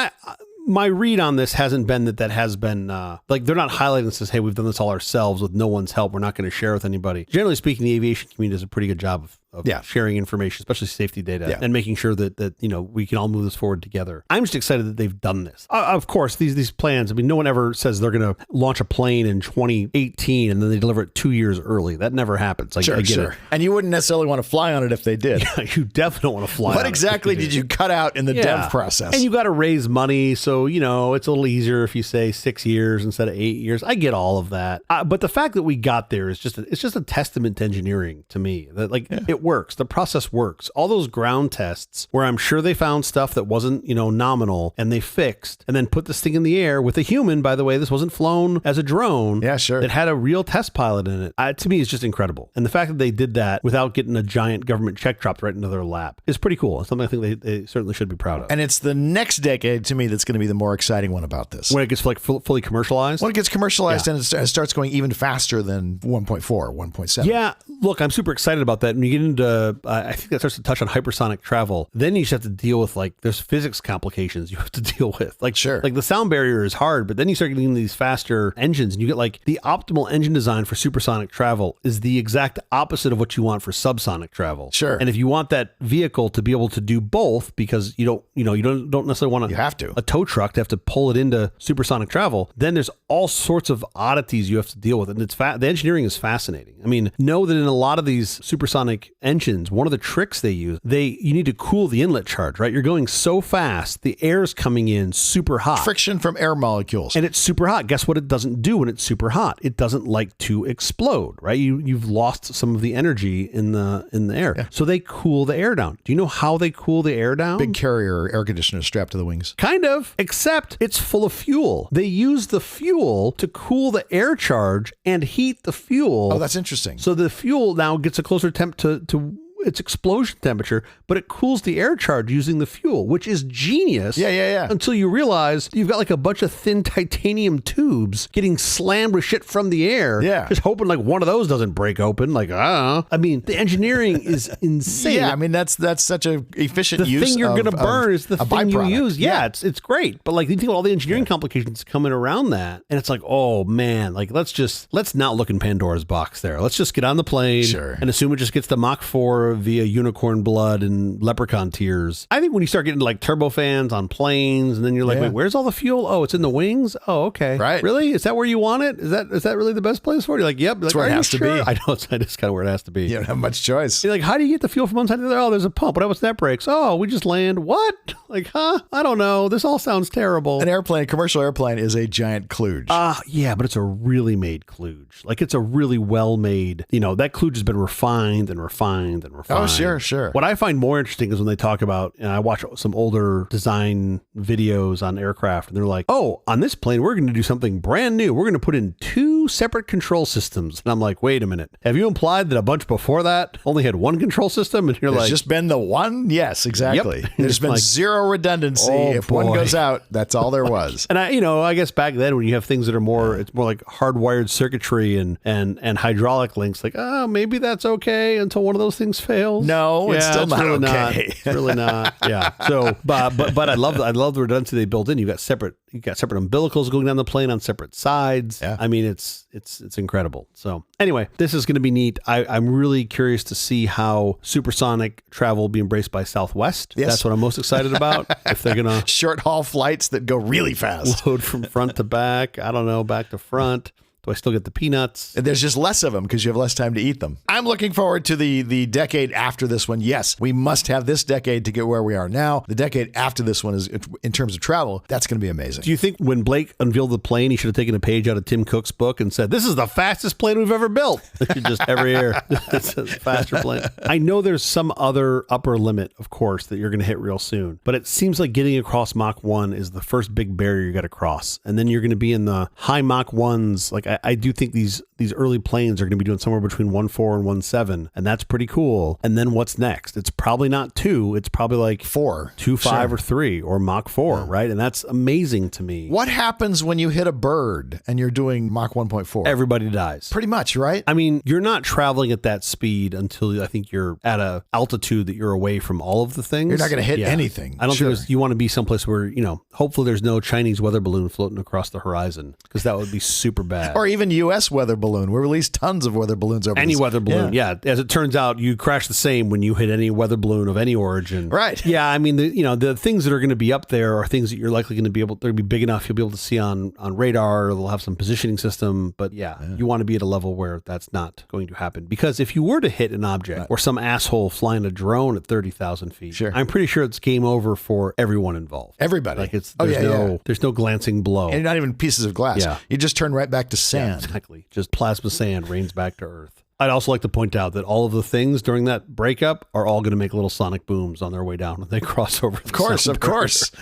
my read on this hasn't been that has been like they're not highlighting this as, hey, we've done this all ourselves with no one's help. We're not going to share with anybody. Generally speaking, the aviation community does a pretty good job of sharing information, especially safety data, and making sure that we can all move this forward together. I'm just excited that they've done this. Of course, these plans. No one ever says they're going to launch a plane in 2018 and then they deliver it 2 years early. That never happens. I get it. And you wouldn't necessarily want to fly on it if they did. Yeah, you definitely don't want to fly. What exactly did you cut out in the dev process? And you got to raise money, so it's a little easier if you say 6 years instead of 8 years. I get all of that, but the fact that we got there is just a testament to engineering to me. That it works. The process works. All those ground tests where I'm sure they found stuff that wasn't, nominal and they fixed and then put this thing in the air with a human. By the way, this wasn't flown as a drone. Yeah, sure. It had a real test pilot in it. To me, it's just incredible. And the fact that they did that without getting a giant government check dropped right into their lap is pretty cool. It's something I think they certainly should be proud of. And it's the next decade to me that's going to be the more exciting one about this. When it gets fully commercialized? When it gets commercialized and it starts going even faster than 1.4, 1.7. Yeah, look, I'm super excited about that. And you get into, I think that starts to touch on hypersonic travel. Then you just have to deal with there's physics complications you have to deal with. Sure. The sound barrier is hard, but then you start getting into these faster engines and you get the optimal engine design for supersonic travel is the exact opposite of what you want for subsonic travel. Sure. And if you want that vehicle to be able to do both, because you don't necessarily want a tow truck to have to pull it into supersonic travel, then there's all sorts of oddities you have to deal with. And the engineering is fascinating. Know that in a lot of these supersonic engines, one of the tricks they use, you need to cool the inlet charge, right? You're going so fast, the air's coming in super hot. Friction from air molecules. And it's super hot. Guess what it doesn't do when it's super hot? It doesn't like to explode, right? You've lost some of the energy in the air. Yeah. So they cool the air down. Do you know how they cool the air down? Big carrier air conditioner strapped to the wings. Kind of, except it's full of fuel. They use the fuel to cool the air charge and heat the fuel. Oh, that's interesting. So the fuel now gets a closer temp to its explosion temperature, but it cools the air charge using the fuel, which is genius. Yeah. Until you realize you've got like a bunch of thin titanium tubes getting slammed with shit from the air. Yeah. Just hoping like one of those doesn't break open. Like, I mean, the engineering is insane. Yeah, I mean, that's such an efficient use. The thing you're going to burn is the thing you use. Yeah, it's great. But like, you think of all the engineering complications coming around that. And it's like, oh man, like let's not look in Pandora's box there. Let's just get on the plane and assume it just gets to Mach 4 via unicorn blood and leprechaun tears. I think when you start getting like turbofans on planes and then you're like, wait, where's all the fuel? Oh, it's in the wings? Oh, okay. Right. Really? Is that where you want it? Is that really the best place for it? You're like, yep. That's where it has to be. I know, it's kind of where it has to be. You don't have much choice. You're like, how do you get the fuel from one side to the other? Oh, there's a pump. What happens when that breaks? Oh, we just land. What? Like, huh? I don't know. This all sounds terrible. A commercial airplane is a giant kludge. Yeah, but it's a really made kludge. Like, it's a really well made, that kludge has been refined and refined and refined. Oh, sure. What I find more interesting is when they talk about, and I watch some older design videos on aircraft, and they're like, oh, on this plane, we're going to do something brand new. We're going to put in 2 separate control systems. And I'm like, wait a minute. Have you implied that a bunch before that only had one control system? And you're There's like, just been the one? Yes, exactly. Yep. There's been zero redundancy. If one goes out, that's all there was. And I guess back then when you have things that are more, it's more like hardwired circuitry and hydraulic links, like, oh, maybe that's okay until one of those things fails. No, it's still not really okay. It's really not. Yeah. So, but I love the redundancy they built in. You got separate umbilicals going down the plane on separate sides. Yeah. I mean, it's incredible. So anyway, this is going to be neat. I'm really curious to see how supersonic travel will be embraced by Southwest. Yes. That's what I'm most excited about. If they're going to short haul flights that go really fast. Load from front to back. I don't know, back to front. Do I still get the peanuts? And there's just less of them because you have less time to eat them. I'm looking forward to the decade after this one. Yes, we must have this decade to get where we are now. The decade after this one is, in terms of travel, that's going to be amazing. Do you think when Blake unveiled the plane, he should have taken a page out of Tim Cook's book and said, this is the fastest plane we've ever built? Just every year, it's a faster plane. I know there's some other upper limit, of course, that you're going to hit real soon. But it seems like getting across Mach 1 is the first big barrier you got to cross. And then you're going to be in the high Mach 1s. Like I do think these early planes are going to be doing somewhere between 1.4 and 1.7, and that's pretty cool. And then what's next? It's probably not 2. It's probably like 4, 2.5 or 3 or Mach 4, right? And that's amazing to me. What happens when you hit a bird and you're doing Mach 1.4? Everybody dies. Pretty much, right? I mean, you're not traveling at that speed until I think you're at a altitude that you're away from all of the things. You're not going to hit anything. I don't think you want to be someplace where, hopefully there's no Chinese weather balloon floating across the horizon, because that would be super bad. Or even U.S. weather balloon. We released tons of weather balloons over any weather balloon. Yeah. As it turns out, you crash the same when you hit any weather balloon of any origin. Right. Yeah. I mean, the things that are going to be up there are things that you're likely going to be able, they're going to be big enough you'll be able to see on radar, or they'll have some positioning system. But you want to be at a level where that's not going to happen. Because if you were to hit an object or some asshole flying a drone at 30,000 feet, I'm pretty sure it's game over for everyone involved. Everybody. Like there's no glancing blow. And not even pieces of glass. Yeah. You just turn right back to sand. Yeah, exactly. Just plasma sand rains back to Earth. I'd also like to point out that all of the things during that breakup are all going to make little sonic booms on their way down when they cross over. Of course.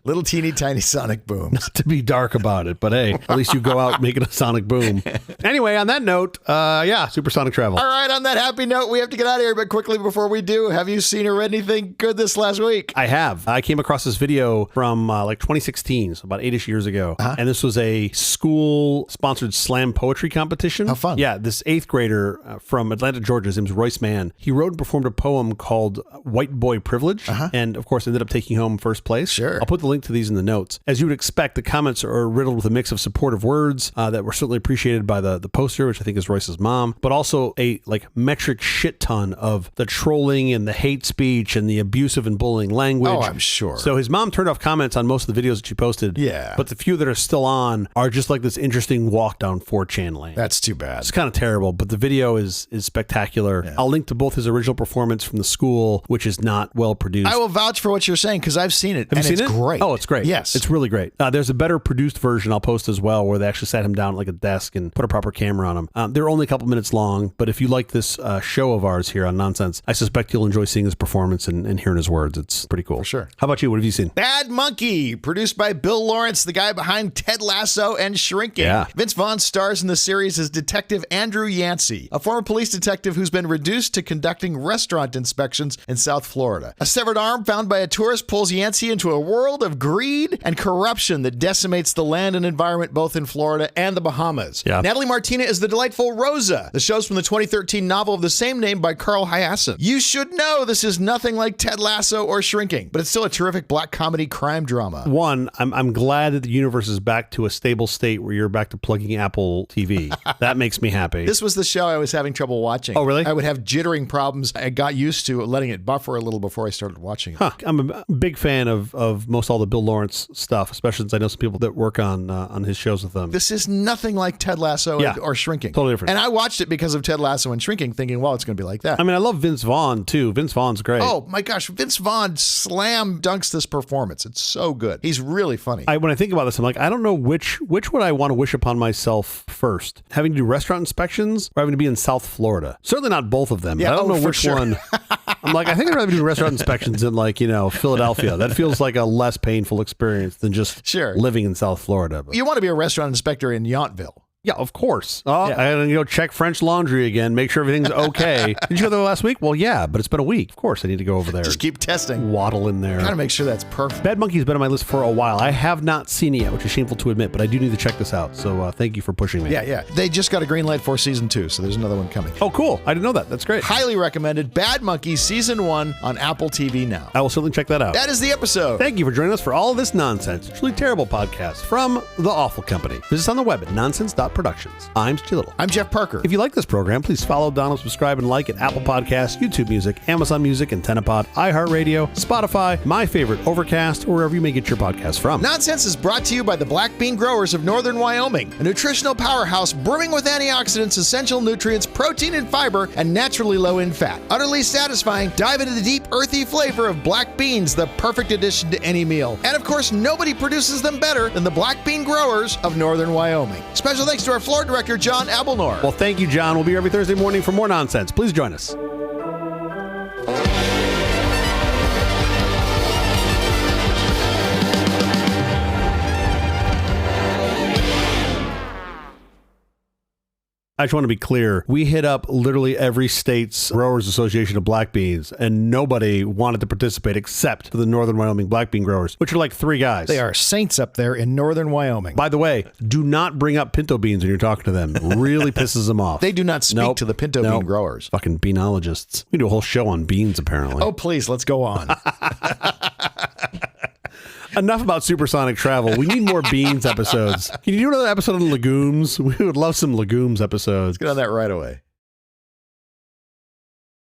Little teeny tiny sonic booms. Not to be dark about it, but hey, at least you go out making a sonic boom. Anyway, on that note, supersonic travel. All right, on that happy note, we have to get out of here. But quickly before we do, have you seen or read anything good this last week? I have. I came across this video from 2016, so about 8-ish years ago. And this was a school-sponsored slam poetry competition. How fun. Yeah, this 8th grader from Atlanta, Georgia. His name's Royce Mann. He wrote and performed a poem called White Boy Privilege, and of course ended up taking home first place. Sure. I'll put the link to these in the notes. As you would expect, the comments are riddled with a mix of supportive words that were certainly appreciated by the poster, which I think is Royce's mom, but also a metric shit ton of the trolling and the hate speech and the abusive and bullying language. Oh, I'm sure. So his mom turned off comments on most of the videos that she posted. Yeah. But the few that are still on are just like this interesting walk down 4chan lane. That's too bad. It's kind of terrible, but the video show is spectacular. Yeah. I'll link to both his original performance from the school, which is not well produced. I will vouch for what you're saying because I've seen it. Have you seen it's it? Great. Oh, it's great. Yes. It's really great. There's a better produced version I'll post as well where they actually sat him down at like a desk and put a proper camera on him. They're only a couple minutes long, but if you like this show of ours here on Nonsense, I suspect you'll enjoy seeing his performance and hearing his words. It's pretty cool. For sure. How about you? What have you seen? Bad Monkey, produced by Bill Lawrence, the guy behind Ted Lasso and Shrinking. Yeah. Vince Vaughn stars in the series as Detective Andrew Yancey, a former police detective who's been reduced to conducting restaurant inspections in South Florida. A severed arm found by a tourist pulls Yancey into a world of greed and corruption that decimates the land and environment both in Florida and the Bahamas. Yeah. Natalie Martina is the delightful Rosa. The show's from the 2013 novel of the same name by Carl Hyacin. You should know this is nothing like Ted Lasso or Shrinking, but it's still a terrific black comedy crime drama. One, I'm glad that the universe is back to a stable state where you're back to plugging Apple TV. That makes me happy. This was the show I was having trouble watching. Oh, really? I would have jittering problems. I got used to letting it buffer a little before I started watching it. Huh. I'm a big fan of most all the Bill Lawrence stuff, especially since I know some people that work on his shows with them. This is nothing like Ted Lasso or Shrinking. Totally different. And I watched it because of Ted Lasso and Shrinking, thinking, well, it's going to be like that. I mean, I love Vince Vaughn, too. Vince Vaughn's great. Oh, my gosh. Vince Vaughn slam dunks this performance. It's so good. He's really funny. When I think about this, I'm like, I don't know which would I want to wish upon myself first. Having to do restaurant inspections or having to be in South Florida? Certainly not both of them. Yeah, I don't know which one. I'm like, I think I'd rather do restaurant inspections in Philadelphia. That feels like a less painful experience than just living in South Florida. But you want to be a restaurant inspector in Yountville. Yeah, of course. I gotta go check French Laundry again, make sure everything's okay. Did you go there last week? Well, yeah, but it's been a week. Of course, I need to go over there. Just keep testing. Waddle in there. Gotta make sure that's perfect. Bad Monkey's been on my list for a while. I have not seen it yet, which is shameful to admit, but I do need to check this out. So thank you for pushing me. Yeah. They just got a green light for season 2, so there's another one coming. Oh, cool. I didn't know that. That's great. Highly recommended. Bad Monkey season 1 on Apple TV now. I will certainly check that out. That is the episode. Thank you for joining us for all of this nonsense. Truly terrible podcast from The Awful Company. Visit us on the web at nonsense.productions. I'm Stu Little. I'm Jeff Parker. If you like this program, please follow, download, subscribe, and like at Apple Podcasts, YouTube Music, Amazon Music, AntennaPod, iHeartRadio, Spotify, my favorite, Overcast, or wherever you may get your podcasts from. Nonsense is brought to you by the Black Bean Growers of Northern Wyoming, a nutritional powerhouse brimming with antioxidants, essential nutrients, protein and fiber, and naturally low in fat. Utterly satisfying, dive into the deep, earthy flavor of black beans, the perfect addition to any meal. And of course, nobody produces them better than the Black Bean Growers of Northern Wyoming. Special thanks to our floor director, John Abelnor. Well, thank you, John. We'll be here every Thursday morning for more nonsense. Please join us. I just want to be clear. We hit up literally every state's Growers Association of black beans, and nobody wanted to participate except for the Northern Wyoming black bean growers, which are like 3 guys. They are saints up there in Northern Wyoming. By the way, do not bring up pinto beans when you're talking to them. It really pisses them off. They do not speak to the pinto bean growers. Fucking beanologists. We do a whole show on beans, apparently. Oh, please, let's go on. Enough about supersonic travel. We need more beans episodes. Can you do another episode on legumes? We would love some legumes episodes. Let's get on that right away.